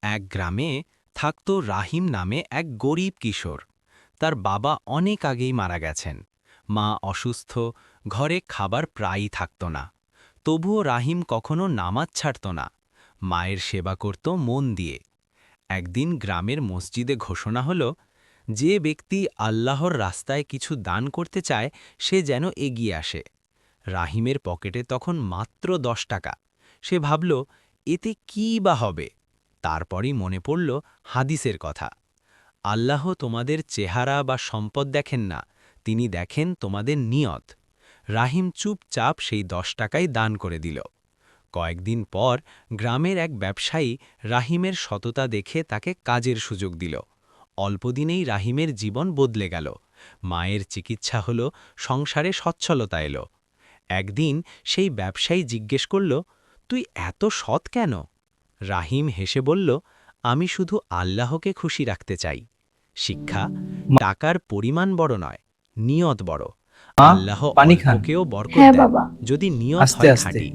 এক গ্রামে থাকত রাহিম নামে এক গরিব কিশোর। তার বাবা অনেক আগেই মারা গেছেন। মা অসুস্থ, ঘরে খাবার প্রায়ই থাকত না। তবুও রাহিম কখনো নামাজ ছাড়ত না। মায়ের সেবা করত মন দিয়ে। একদিন গ্রামের মসজিদে ঘোষণা হল, যে ব্যক্তি আল্লাহর রাস্তায় কিছু দান করতে চায় সে যেন এগিয়ে আসে। রাহিমের পকেটে তখন মাত্র 10 টাকা। সে ভাবল, এতে কী বা হবে। তারপরই মনে পড়ল হাদিসের কথা, আল্লাহ তোমাদের চেহারা বা সম্পদ দেখেন না, তিনি দেখেন তোমাদের নিয়ত। রাহিম চুপচাপ সেই 10 টাকাই দান করে দিল। কয়েকদিন পর গ্রামের এক ব্যবসায়ী রাহিমের সততা দেখে তাকে কাজের সুযোগ দিল। অল্পদিনেই রাহিমের জীবন বদলে গেল। মায়ের চিকিৎসা হল, সংসারে সচ্ছলতা এলো। একদিন সেই ব্যবসায়ী জিজ্ঞেস করল, তুই এত সৎ কেন? রাহিম হেসে বলল, আমি শুধু আল্লাহকে খুশি রাখতে চাই। শিক্ষা, মা, টাকার পরিমাণ বড় নয়, নিয়ত বড়। মা, আল্লাহ পানি খান। অল্পকেও বরকত হ্যাঁ দেন, বাবা। যদি নিয়ত আস্তে হয় আস্তে। খাঁটি।